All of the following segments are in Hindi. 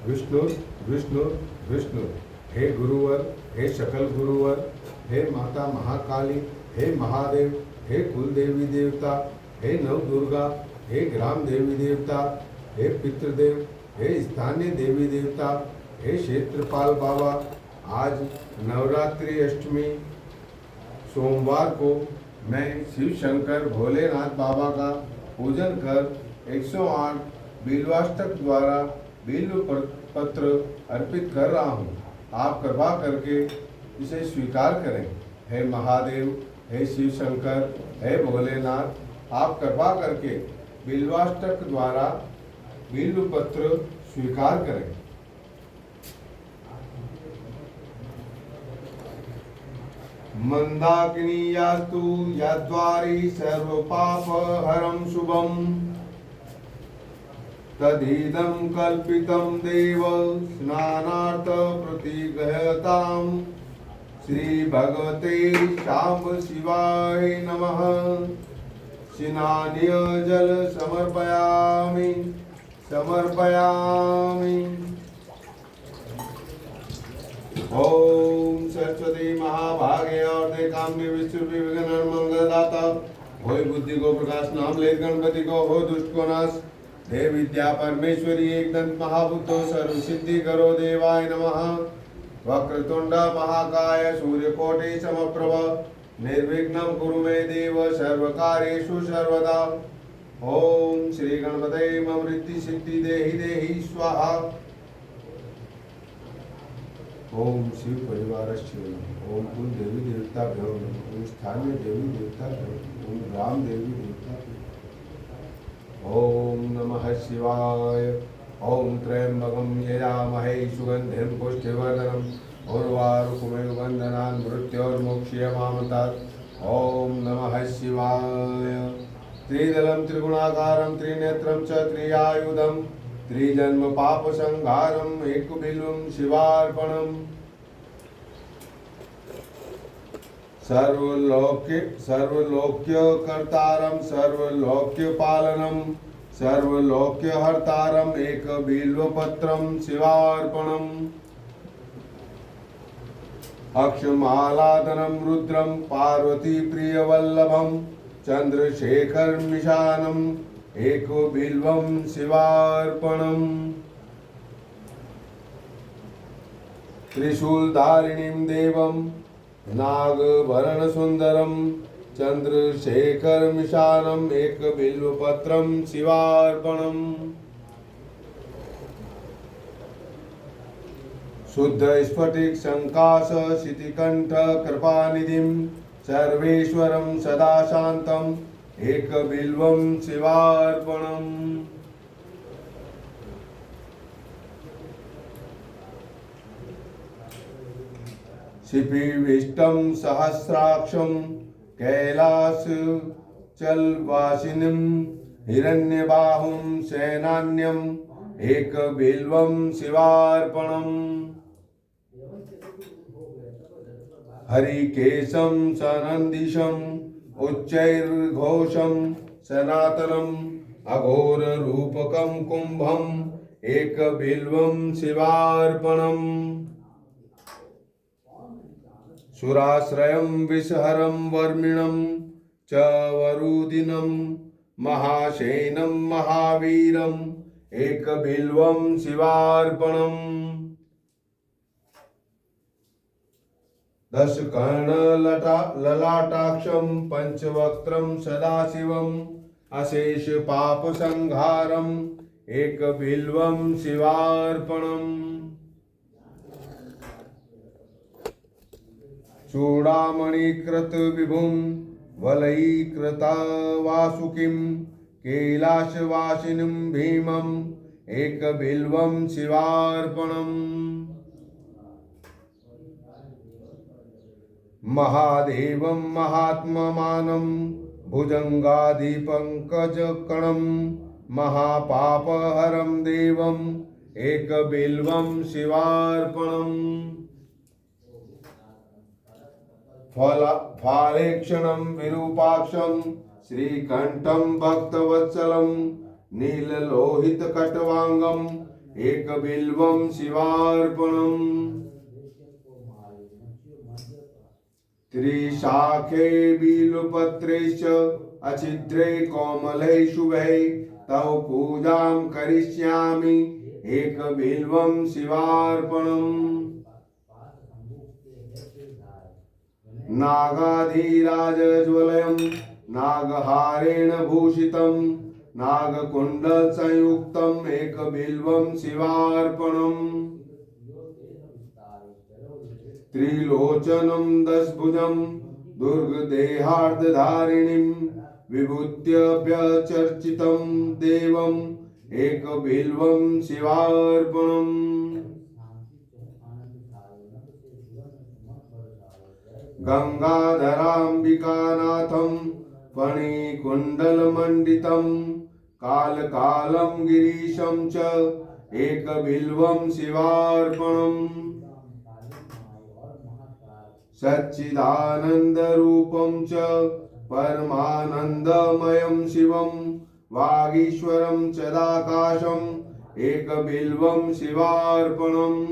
विष्णु विष्णु विष्णु। हे गुरुवर, हे शकल गुरुवर, हे माता महाकाली, हे महादेव, हे कुलदेवी देवता, हे नवदुर्गा, हे ग्राम देवी देवता, हे पितृदेव, हे स्थानीय देवी देवता, हे क्षेत्रपाल बाबा। आज नवरात्रि अष्टमी सोमवार को मैं शिव शंकर भोलेनाथ बाबा का पूजन कर 108 बिल्वाष्टक द्वारा बिल्व पत्र अर्पित कर रहा हूँ। आप कृपा करके इसे स्वीकार करें। हे महादेव, हे शिव शंकर, हे भोलेनाथ, आप कृपा करके बिल्वाष्टक द्वारा बिल्व पत्र स्वीकार करें। मंदाकिनी यास्तु यद्वारी सर्व पाप हरम शुभम तदिदं कल्पितं देव स्नानार्थ प्रतिगहतां। श्री भगवते शांब शिवाय नमः। स्नानीय जल समर्पयामि समर्पयामि। ओम सरस्वती महाभागे और काम्य विश्व विघ्न मंगलदाता। होय बुद्धि को प्रकाश, नाम ले गणपति को हो दुष्ट को नाश। देव विद्या परमेश्वरी एक दंत महाबुद्धो सर्व सिद्धि करो देवाय नमः। वक्रतुंड महाकाय सूर्यकोटि समप्रभ निर्विघ्नं कुरु मे देव सर्वकार्येषु सर्वदा। ओम श्री गणपते मम रिद्धि सिद्धि देहि देहि स्वाहा। ओम शिव परिवारस्य नमः। ओम कुल देवी देवताभ्यो नमः। ओम स्थानीय देवी देवताभ्यो नमः। ओम ग्राम देवी देवताभ्यो। ओम नमः शिवाय। ओम त्र्यंबकं यजामहे सुगंधिं पुष्टिवर्धनम् उर्वारुकमेव बन्धनान् मृत्योर्मुक्षीयमामृतात्। ओम नमः शिवाय। त्रिदलं त्रिगुणाकारं त्रिनेत्रं च त्रियायुधं त्रिजन्म पाप संहारम् एकबिल्वं शिवार्पणम्। सर्वलोक्य कर्तारं सर्वलोक्य पालनं सर्वलोक्य हर्तारम् एक बिल्वपत्रं शिवार्पणम्। अक्षमालादनं रुद्रं पार्वती प्रियवल्लभं चंद्रशेखर मिशानम् एको बिल्वं शिवार्पणम्। त्रिशूलधारिणीं देवं नागभरण सुंदरं चंद्रशेखर मिशानम् एक बिल्वपत्रं शिवार्पणम्। शुद्ध स्फटिक संकाश शितिकंठ कृपानिधिं सर्वेश्वरं सदा शांतं एक बिल्वं शिवार्पणम्। शिपिविष्टं सहस्राक्षं कैलास चलवासिनीं हिरण्यबाहुं सेनान्यम् एक बिल्वं शिवार्पणम्। हरिकेशं सनन्दिशं उच्चैर्घोषं सनातनम् अघोर रूपकं कुंभम् एक बिल्वं शिवार्पणम्। सुराश्रयं विषहरं वर्मिणं च वरुदिनं महाशेनं महावीरम् एक बिल्वं शिवार्पणम्। दशकर्ण ललाटाक्षं पंचवक्त्रं सदाशिवम् अशेष पाप संहारम् एक बिल्वं शिवार्पणम्। चूड़ामणिकृत विभुं वलयीकृता वासुकिं कैलासवासिनीं भीमम् एक बिल्वं शिवार्पणम्। महादेवं महात्ममानं भुजंगाधिपंकजकणं महापापहरं देवम् एक बिल्वं शिवार्पणम्। फालेक्षणं विरूपाक्षं श्रीकंठं भक्तवत्सलं नीललोहितकटवांगं एक बिल्वं शिवार्पणम् त्रिशाखे बिल्वपत्रेश्च अच्छिद्रे कोमले शुभे तव पूजां करिष्यामि एक बिल्वं शिवार्पणम् नागाधिराजज्वलयं नागहारेण भूषितं नागकुण्डलसंयुक्तम् एक बिल्वं शिवार्पणम् त्रिलोचनं दशभुजं दुर्गदेहार्धधारिणीं विभूत्यभ्यचर्चितं देवम् एक बिल्वं शिवार्पणम् गंगाधराम्बिकानाथं फणिकुण्डलमण्डितं कालकालं गिरीशं च एक बिल्वं शिवार्पणम् सच्चिदानन्दरूपं च परमानन्दमयं शिवं वागीश्वरं चदाकाशम् एक बिल्वं शिवार्पणम्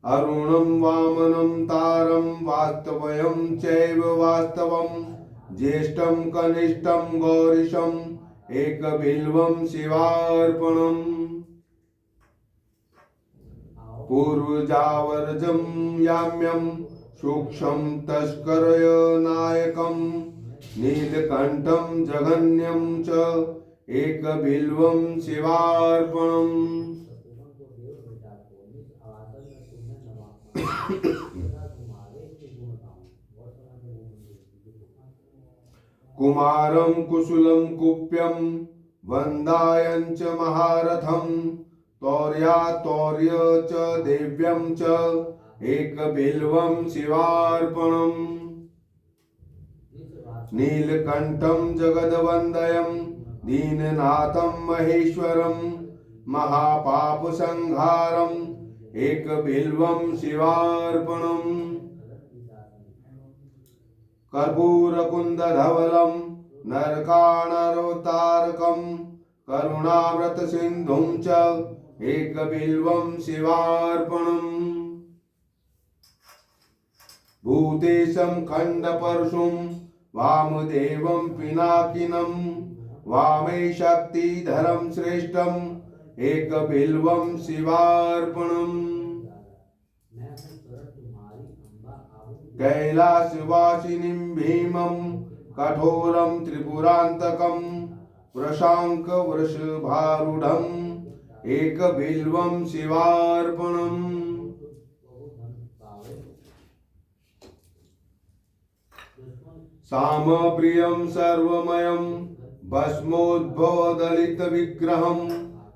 अरुणं वामनं तारं वास्तवयं चैव वास्तवं ज्येष्ठं कनिष्ठं गौरीशम् एक बिल्वं शिवार्पणम् पूर्वजावर्जं याम्यं सूक्ष्मं तस्करय नायकं नीलकण्ठं जघन्यं च एक बिल्वं शिवार्पणम् कुमारं कुशलं कुप्यं वन्दायं च महारथं तौर्यातौर्य च देव्यं च एक बिल्वं शिवार्पणम् नीलकण्ठं जगद्वन्द्यं दीननाथं महेश्वरं महापापसंहारम् एक बिल्वं शिवार्पणम् कर्पूरकुन्दधवलं नरकाणरवतारकं करुणाव्रतसिन्धुं च एक बिल्वं शिवार्पणम् भूतेशं खण्डपरशुं वामदेवं पिनाकिनं वामे शक्तिधरं श्रेष्ठम् एक बिल्वं शिवार्पणम् कैलासवासिनीं भीमं कठोरं त्रिपुरान्तकं वृषाङ्कवृषभारूढम् एक बिल्वं शिवार्पणम् सामप्रियं सर्वमयं भस्मोद्भवदलितविग्रहं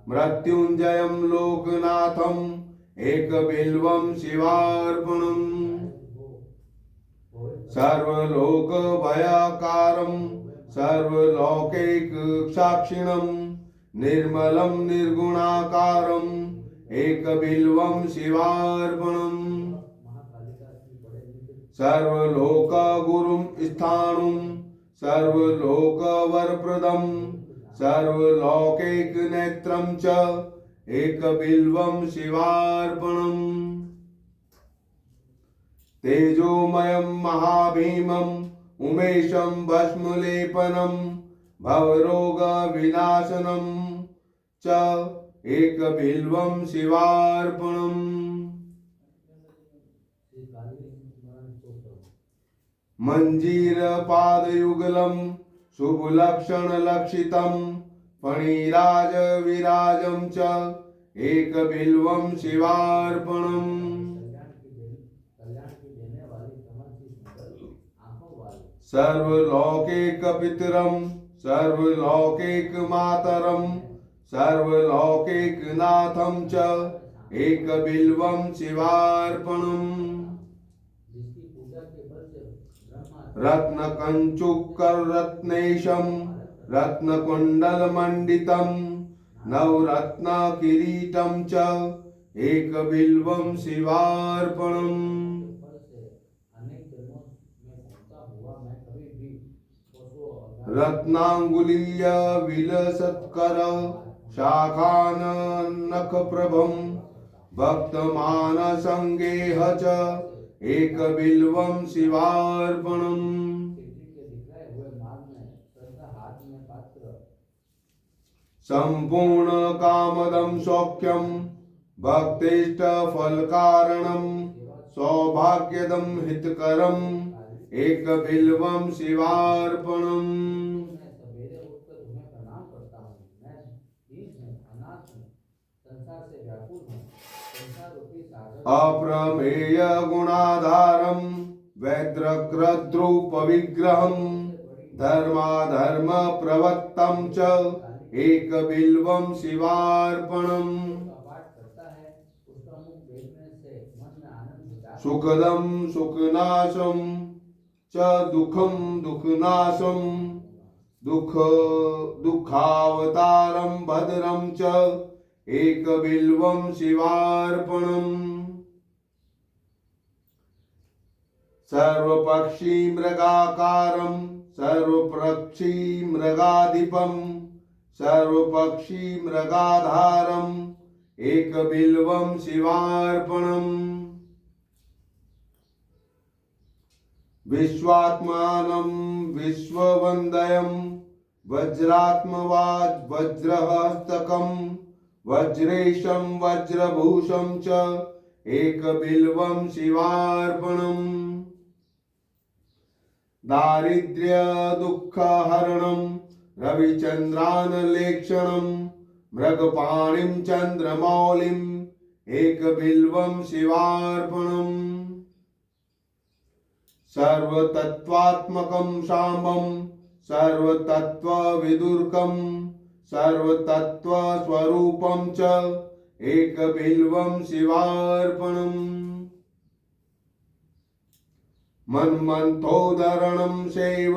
मृत्युञ्जयं लोकनाथम् एक बिल्वं शिवार्पणम् सर्वलोकभयाकारं सर्वलौकिकसाक्षिणं निर्मलं निर्गुणाकारम् एक बिल्वं शिवार्पणम् सर्वलोकगुरुं स्थाणुं सर्वलोकवरप्रदं सर्वलौकिकनेत्रं च एक बिल्वं शिवार्पणम् तेजोमयं महाभीमम् उमेशं भस्मलेपनं भवरोगविनाशनं च एक बिल्वं शिवार्पणम् मञ्जीरपादयुगलं शुभलक्षणलक्षितं फणिराजविराजं च एक बिल्वं शिवार्पणम् सर्वलौकिकपितरं सर्वलौकिकमातरं सर्वलौकिकनाथं च एक बिल्वं शिवार्पणम् रत्नकञ्चुकरत्नेशं रत्नकुण्डलमण्डितं नवरत्नकिरीटं च एक बिल्वं शिवार्पणम् रत्नांगुलीय विलसत्कर शाखाननखप्रभं भक्तमानसङ्गेह च एकबिल्वं शिवार्पणम् सम्पूर्णकामदं सौख्यं भक्तिष्टफलकारणं सौभाग्यदं हितकरम् एकबिल्वं शिवार्पणम् अप्रमेय गुणाधारं वैद्रक्रद्रूपविग्रहं धर्माधर्म प्रवत्तं च एकबिल्वं शिवार्पणम् सुखदं सुखनाशं च दुःखं दुःखनाशं दुःखावतारं भद्रं च एकबिल्वं शिवार्पणम् सर्वपक्षी मृगाकारं सर्वपक्षी मृगाधिपं सर्वपक्षी मृगाधारम् एकबिल्वं शिवार्पणम् विश्वात्मानं विश्ववन्दयं वज्रात्मवाज्वज्रहस्तकं वज्रेशं वज्रभूषं च एकबिल्वं शिवार्पणम् दारिद्र्यदुःखहरणं रविचन्द्रानलेक्षणं मृगपाणिं चन्द्रमौलिम् एकबिल्वं शिवार्पणम् सर्वतत्त्वात्मकं शाम्बं सर्वतत्त्वविदुर्कं सर्वतत्त्वस्वरूपं च एकबिल्वं शिवार्पणम् मन्मथोदरणं सेव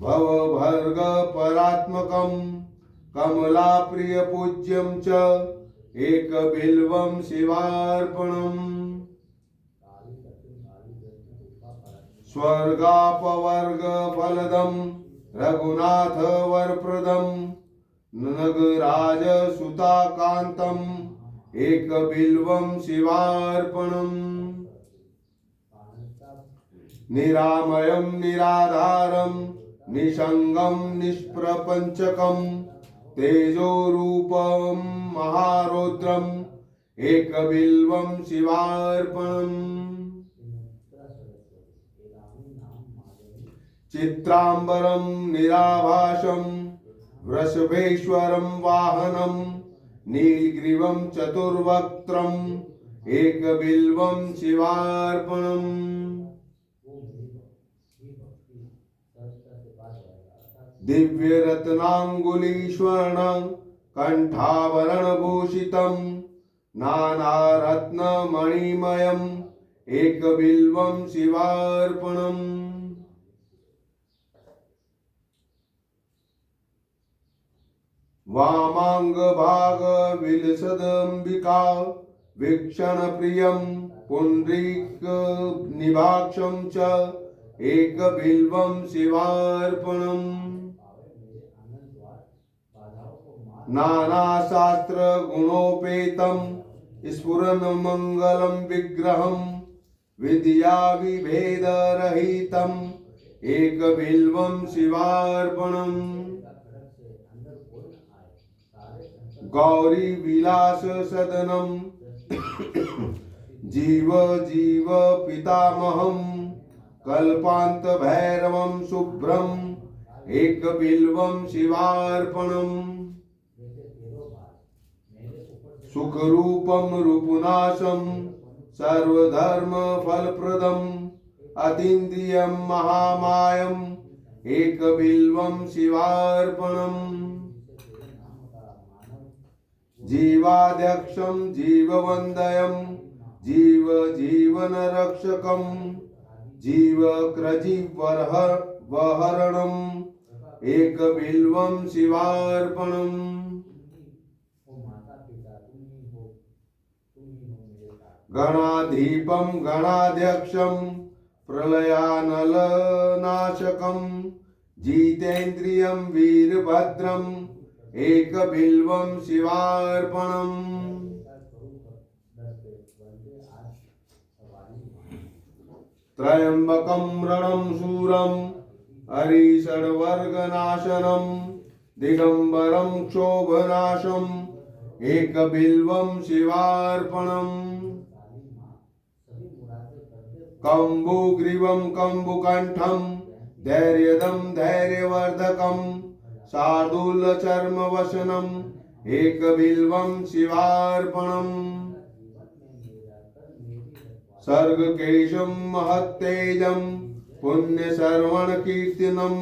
भवभर्गपरात्मकं कमलाप्रियपूज्यं च एकबिल्वं शिवार्पणम् स्वर्गापवर्गफलदं रघुनाथवरप्रदं नगराजसुताकान्तम् एकबिल्वं शिवार्पणम् निरामयं निराधारं निसङ्गं निष्प्रपञ्चकं तेजोरूपं महारौद्रम् एकबिल्वं शिवार्पणम् चित्राम्बरं निराभासं वृषभेश्वरं वाहनं नीलग्रीवं चतुर्वक्त्रम् एकबिल्वं शिवार्पणम् दिव्यरत्नाङ्गुलीश्वर्ण कण्ठाभरणभूषितं नानारत्नमणिमयम् एकबिल्वं शिवार्पणम् वामाङ्गभागविलसदम्बिका वीक्षणप्रियं पुण्डरीकनिभाक्षं च एकबिल्वं शिवार्पणम् नानाशास्त्रगुणोपेतं स्फुरन्मङ्गलं विग्रहं विद्याविभेदरहितम् एकबिल्वं शिवार्पणम् गौरी विलास सदनं जीव जीव पितामहं कल्पांत भैरवं शुभ्रम् एकबिल्वं शिवार्पणम् सुखरूपं रूपनाशं सर्वधर्म फलप्रदम् अतीन्द्रियं महामायम् एकबिल्वं शिवार्पणम् जीवाध्यक्षं जीववन्दयं जीव जीवनरक्षकं जीवक्रजीवहरणम् एकबिल्वं शिवार्पणम् गणाधिपं गणाध्यक्षं प्रलयानलनाशकं जितेन्द्रियं वीरभद्रम् एकबिल्वं शिवार्पणम्। त्र्यम्बकं रणं शूरं हरिषड्वर्गनाशनं दिगम्बरं क्षोभनाशम् एकबिल्वं शिवार्पणम्। कम्बुग्रीवं कम्बुकण्ठं धैर्यदं धैर्यवर्धकं शार्दूलचर्मवसनम् एकबिल्वं शिवार्पणम्। सर्गकेशं महत्तेजं पुण्यश्रवणकीर्तनं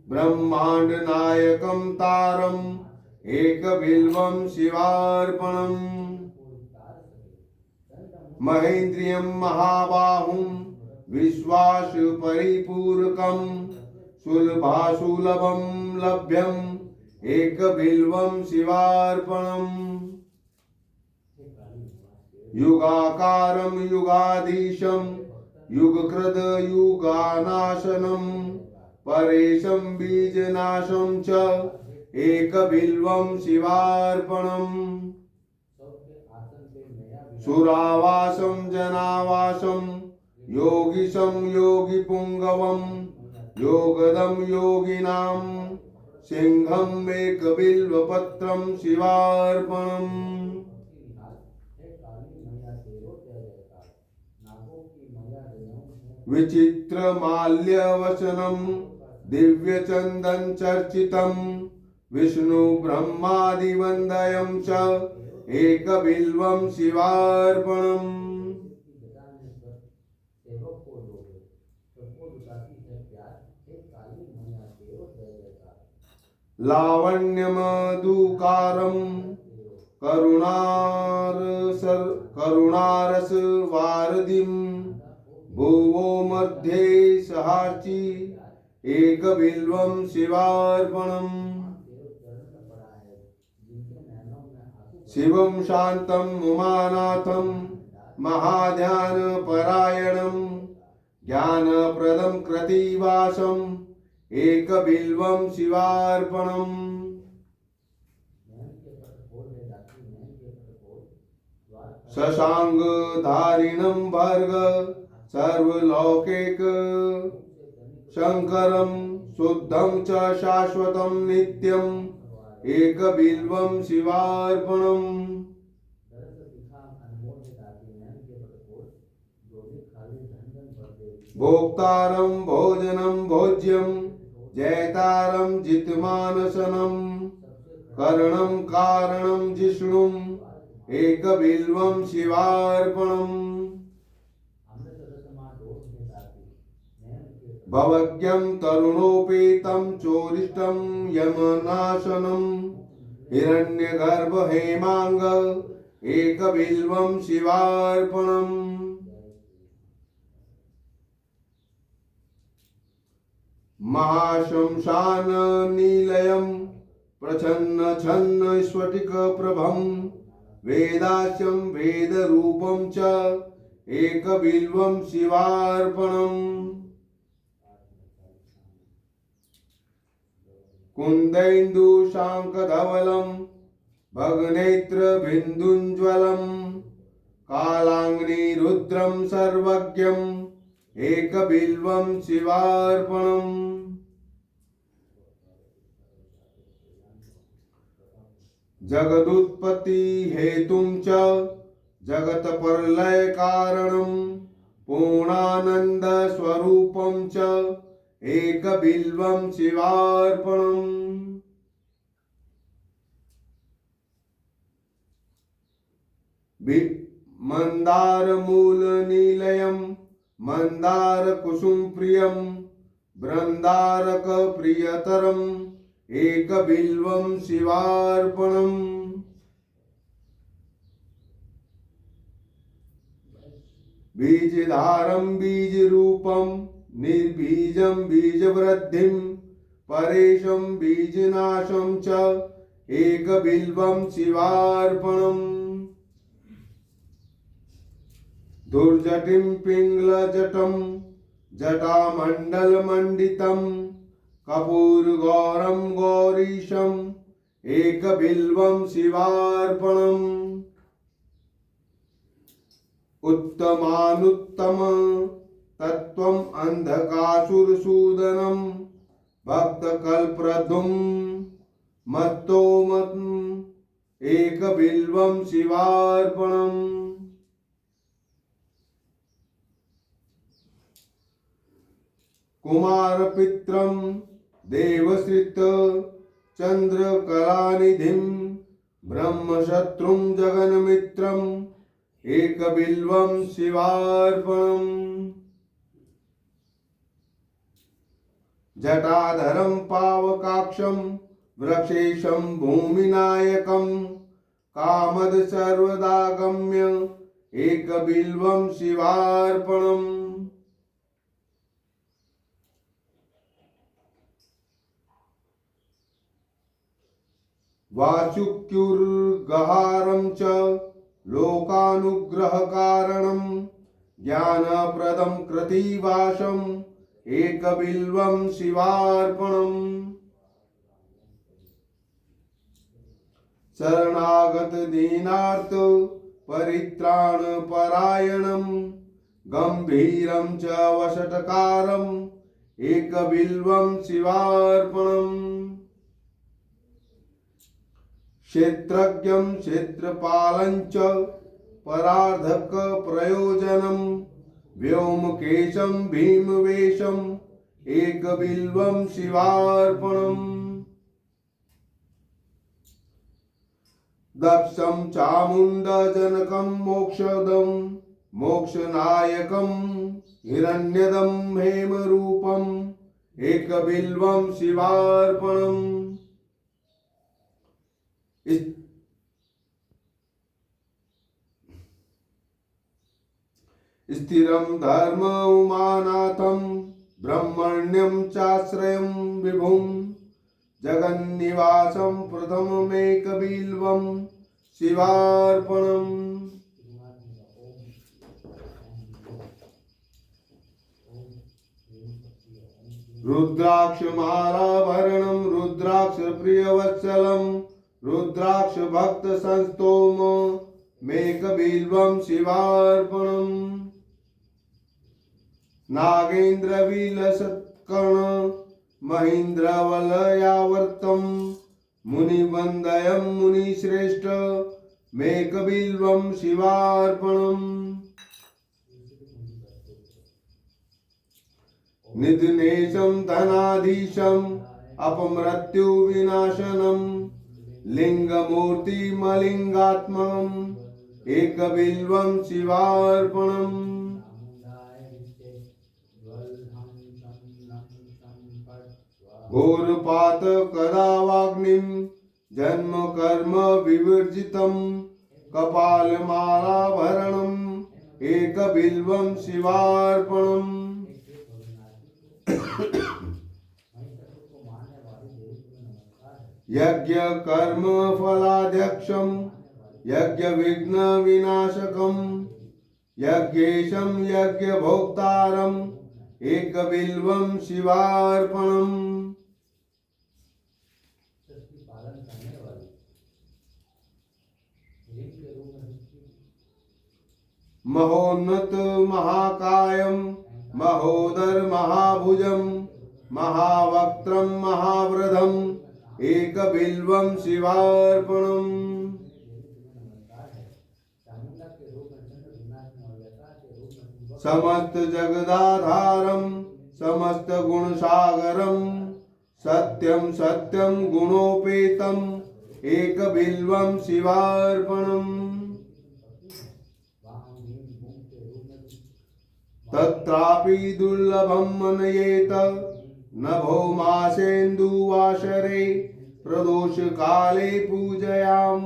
ब्रह्माण्डनायकं तारम् एकबिल्वं शिवार्पणम्। महेन्द्रियं महाबाहुं विश्वासपरिपूरकं सुलभासुलभं लभ्यम् एकबिल्वं शिवार्पणम्। युगाकारं युगाधीशं युगकृद युगानाशनं परेशं बीजनाशं च एकबिल्वं शिवार्पणम्। सुरावासं जनावासं योगीशं योगिपुङ्गवं योगदं योगिनां सिंहम् एकबिल्वपत्रं शिवार्पणम्। विचित्रमाल्यवसनं दिव्यचन्दन चर्चितं विष्णु ब्रह्मादिवन्द्यं च एकबिल्वं शिवार्पणम्। लावण्यमधुकारं करुणारसवारिधिं भुवो मध्ये सहार्चि एकबिल्वं शिवार्पणम्। शिवं शान्तं उमानाथं महाध्यानपरायणं ज्ञानप्रदं कृत्तिवासम् एकबिल्वं शिवार्पणम्। शशाङ्कधारिणं भर्ग सर्वलौकिक शङ्करं शुद्धं च शाश्वतं नित्यम् एकबिल्वं शिवार्पणम्। भोक्तारं भोजनं भोज्यं जैतारं जितमानसनं करणं कारणं जिष्णुम् एकबिल्वं शिवार्पणम्। भवज्ञं तरुणोपेतं चोरिष्टं यमनाशनं हिरण्यगर्भ हेमांग एकबिल्वं शिवार्पणम्। महाशंशान नीलयं प्रच्छन्न छन्न स्फटिकप्रभं वेदास्यं वेदरूपं च एकबिल्वं शिवार्पणम्। कुन्देन्दुशाङ्खधवलं भगनेत्रबिन्दुज्ज्वलं कालाग्निरुद्रं सर्वज्ञम् एकबिल्वं शिवार्पणम्। जगदुत्पत्ति हेतुं च जगत्प्रलय कारणं पूर्णानंद स्वरूपं च एकबिल्वं शिवार्पणम्। मन्दारमूलनिलयं मन्दारकुसुमप्रियं बृन्दारकप्रियतरम् एकबिल्वं शिवार्पणम्। बीजधारं बीजरूपं निर्बीजं बीजवृद्धिं परेशं बीजनाशं च एकबिल्वं शिवार्पणम्। दुर्जटिं पिङ्गलजटं जटामण्डलमण्डितं कपूरगौरं गौरीशं एकबिल्वं शिवार्पणम् उत्तमानुत्तम तत्त्वम् अंधकासुरसूदनम् भक्तकल्पद्रुम मत्तोमत् एकबिल्वं शिवार्पणम् कुमारपित्रं देवश्रित चंद्रकलानिधिं ब्रह्मशत्रुं जगन्मित्रम् एकबिल्वं शिवार्पणम् जटाधरं पावकाक्षं वृक्षेशं भूमिनायकं कामद सर्वदागम्य एकबिल्वं शिवार्पणम् वासुक्युर्गहारं च लोकानुग्रहकारणं ज्ञानप्रदं कृतिवासम् एकबिल्वं शिवार्पणम् शरणागत दीनार्थ परित्राणपरायणं गंभीरं च वषट्कारम् एकबिल्वं शिवार्पणम् क्षेत्रज्ञं क्षेत्रपालं च परार्धक प्रयोजनं व्योमकेशं भीमवेशम् एकबिल्वं शिवार्पणम् दक्षं चामुण्डजनकं मोक्षदं मोक्षनायकं हिरण्यदं हेमरूपम् एकबिल्वं शिवार्पणम् स्थिरं धर्म उमानाथं ब्रह्मण्यं चाश्रयं विभुं जगन्निवासं प्रथममेकबिल्वं शिवार्पणम् रुद्राक्षमालाभरणं रुद्राक्षप्रियवत्सलं रुद्राक्षभक्तसंस्तोममेकबिल्वं शिवार्पणम् नागेन्द्रविलसत्कर्ण महीन्द्रवलयावर्तं मुनिवन्दयं मुनिश्रेष्ठ मेकबिल्वं शिवार्पणम् निधनेशं धनाधीशम् अपमृत्युविनाशनं लिङ्गमूर्तिमलिङ्गात्मकम् एकबिल्वं शिवार्पणम् घोरपातकदावाग्निं जन्म कर्म विवर्जितं कपालमालाभरणम् एकबिल्वं शिवार्पणम् यज्ञ कर्म फलाध्यक्षं यज्ञ विघ्न विनाशकं यज्ञेशं यज्ञ भोक्तारम् एकबिल्वं शिवार्पणम् महोन्नत महाकायं महोदर महाभुजं महावक्त्रं महाव्रधम् एकबिल्वं शिवार्पणम् समस्त जगदाधारं समस्त गुणसागरं सत्यं सत्यं गुणोपेतम् एकबिल्वं शिवार्पणम् तत्रापि दुर्लभं मनयेत नभो मासेन्दुवासरे प्रदोषकाले पूजयाम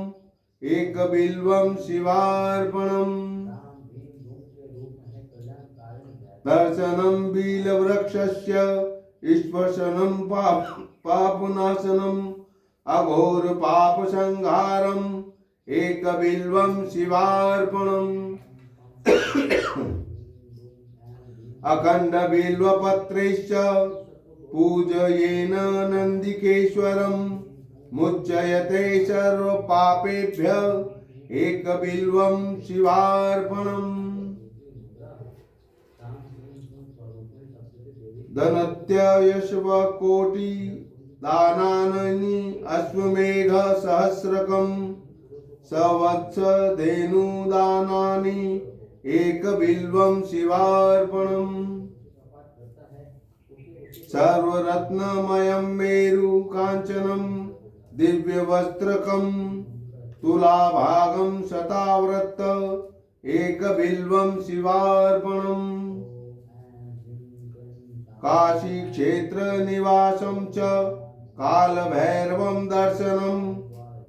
एकबिल्वं शिवार्पणम् दर्शनं बिलवृक्षस्य स्पर्शनं पापनाशनम् अघोरपापसंहारम् एकबिल्वं शिवार्पणम् अखण्डबिल्वपत्रैश्च पूजयेन नन्दिकेश्वरं मुच्यते सर्वपापेभ्यः एकबिल्वं शिवार्पणम्। धनत्ययशवकोटि दानानि अश्वमेघ सहस्रकं सवत्स धेनुदानानि एकबिल्वं शिवार्पणम्। सर्वरत्नमयं मेरु काञ्चनं दिव्यवस्त्रकं तुलाभागं शताव्रत एकबिल्वं शिवार्पणम्। काशीक्षेत्रनिवासं च कालभैरवं दर्शनम्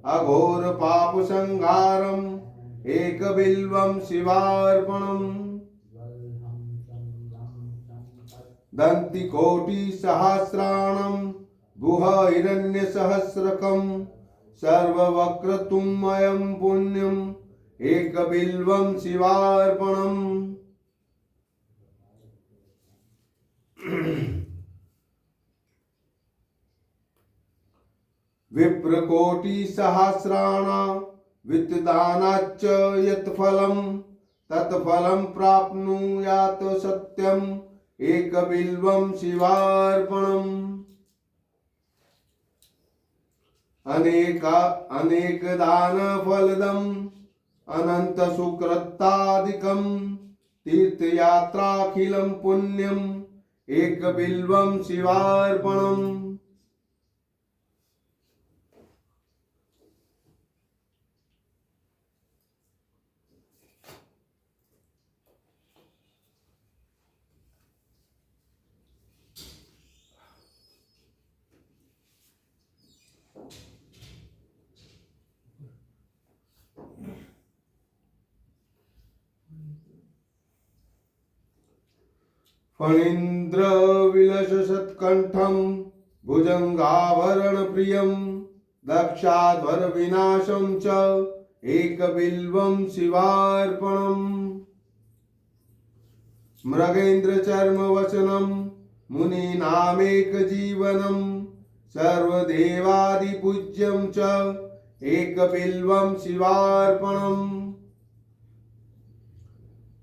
अघोरपापसंहारम् एकबिल्वं शिवार्पणम्। दन्तिकोटिसहस्राणं गुह हिरण्यसहस्रकं सर्ववक्रतुण्डमयं पुण्यम् एकबिल्वं शिवार्पणम्। विप्रकोटिसहस्राणां वित्तदानाच्च यत्फलं तत्फलं प्राप्नुयात् सत्यम् एकबिल्वं शिवार्पणम्। अनेकदानफलदम् अनन्तसुकृतादिकं तीर्थयात्राखिलं पुण्यम् एकबिल्वं शिवार्पणम्। फणीन्द्रविलसत्कण्ठं भुजङ्गाभरणप्रियं दक्षाध्वरविनाशं च एकबिल्वं शिवार्पणम्। मृगेन्द्रचर्मवसनं मुनीनामेकजीवनं सर्वदेवादिपूज्यं च एकबिल्वं शिवार्पणम्।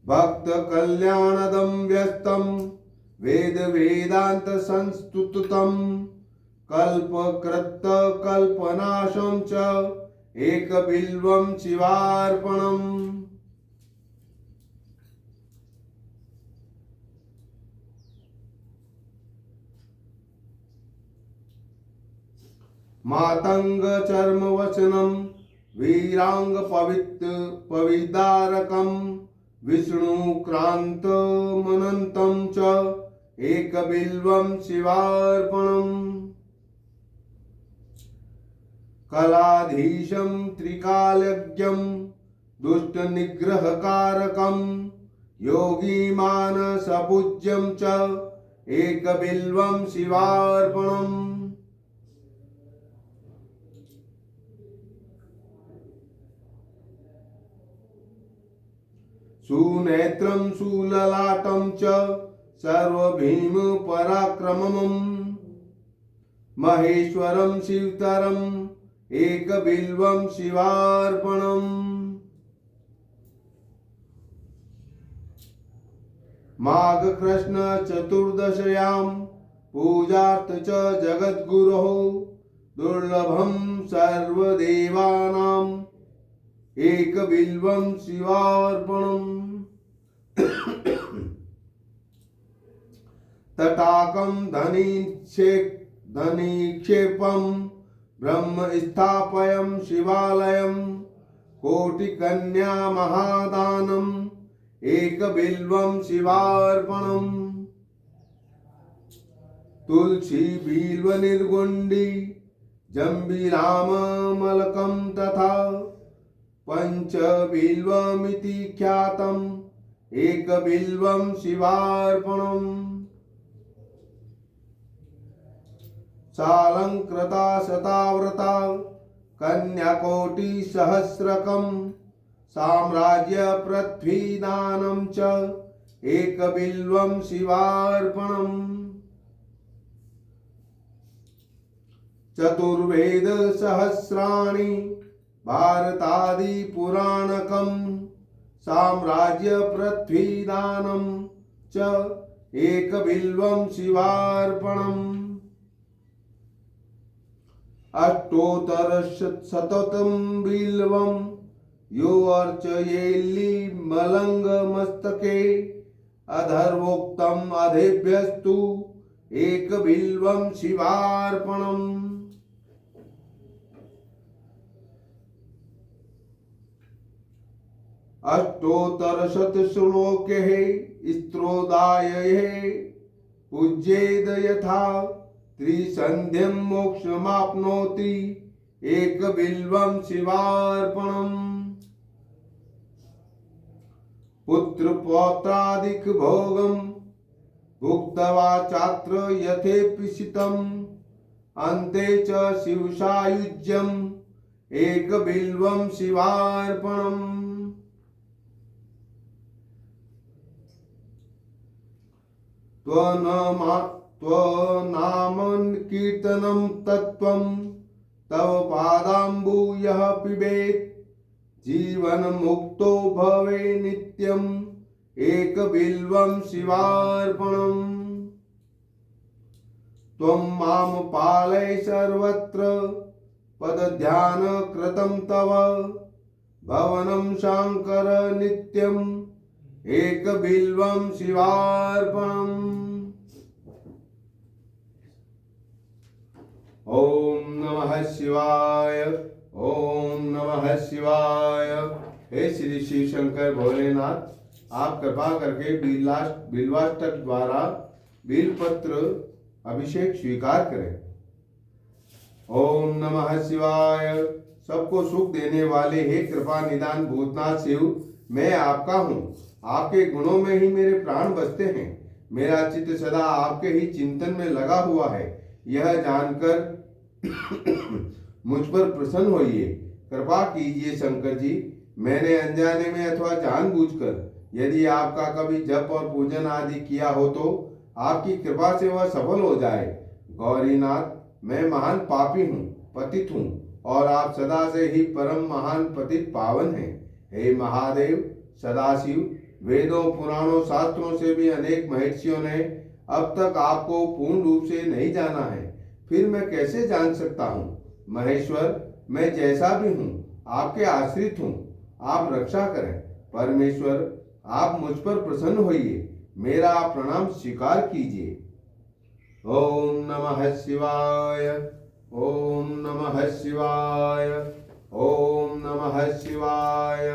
भक्तकल्याणदं व्यस्तं वेदान्तसंस्तुतं कल्पकृत्तकल्पनाशं च एकबिल्वं शिवार्पणम्। मातङ्गचर्मवसनं वीराङ्गपविदारकं विष्णुक्रान्तमनन्तं च एकबिल्वं शिवार्पणम्। कलाधीशं त्रिकालज्ञं दुष्टनिग्रहकारकं योगिमानसपूज्यं च एकबिल्वं शिवार्पणम्। सुनेत्रं सुललाटं च सर्वभीमपराक्रमम् महेश्वरं शिवतरम् एकबिल्वं शिवार्पणम्। माघकृष्ण चतुर्दश्यां पूजार्थ च जगद्गुरोः दुर्लभं सर्वदेवानाम् एकबिल्वं शिवार्पणम्। तटाकं धनिक्षेपं ब्रह्म स्थापयं शिवालयं कोटिकन्या महादानम् एकबिल्वं शिवार्पणम्। तुलसी बिल्व निर्गुण्डी जम्बीराममलकं तथा पंचबिल्वमिति ख्यातम् एकबिल्वं शिवार्पणम्। सालंकृता शताव्रता कन्याकोटिसहस्रकं साम्राज्यपृथ्वीदानं च एकबिल्वं शिवार्पणम्। चतुर्वेद सहस्राणि भारतादि पुराणकं साम्राज्य पृथ्वीदानं च एकबिल्वं शिवार्पणम् अष्टोत्तरशततं बिल्वं यो अर्चयेल्लिमलङ्गमस्तके अधर्वोक्तम् अधेभ्यस्तु एकबिल्वं शिवार्पणम् अष्टोत्तरशतश्लोके स्त्रोदाये पूज्येद यथा त्रिसन्ध्यं मोक्षमाप्नोति एकबिल्वं शिवार्पणम् पुत्रपौत्रादिक भोगं भुक्त्वा चात्र यथेप्सितम् अन्ते च शिवसायुज्यम् एकबिल्वं शिवार्पणम् त्वनाम कीर्तनं तत्त्वं तव पादाम्बु यः पिबेत् जीवन मुक्तो भवे नित्यम् एकबिल्वं शिवार्पणम् त्वं मां पालय सर्वत्र पदध्यान कृतं तव भवनं शाङ्कर नित्यम् एकबिल्वं शिवार्पणम् ओम नमः शिवाय। ओम नमः शिवाय। हे श्री शिव शंकर भोलेनाथ, आप कृपा करके बिल्वाष्टक द्वारा बिलपत्र अभिषेक स्वीकार करें। ओम नमः शिवाय। सबको सुख देने वाले हे कृपा निदान भूतनाथ शिव, मैं आपका हूँ। आपके गुणों में ही मेरे प्राण बसते हैं। मेरा चित्त सदा आपके ही चिंतन में लगा हुआ है। यह जानकर मुझ पर प्रसन्न होइए। कृपा कीजिए शंकर जी। मैंने अनजाने में अथवा जानबूझकर यदि आपका कभी जप और पूजन आदि किया हो तो आपकी कृपा से वह सफल हो जाए। गौरीनाथ, मैं महान पापी हूँ, पतित हूँ, और आप सदा से ही परम महान पतित पावन हैं। हे महादेव सदाशिव, वेदों पुराणों शास्त्रों से भी अनेक महर्षियों ने अब तक आपको पूर्ण रूप से नहीं जाना है, फिर मैं कैसे जान सकता हूँ। महेश्वर, मैं जैसा भी हूँ आपके आश्रित हूँ, आप रक्षा करें। परमेश्वर, आप मुझ पर प्रसन्न होइए, मेरा प्रणाम स्वीकार कीजिए। ओम नमः शिवाय। ओम नमः शिवाय। ओम नमः शिवाय।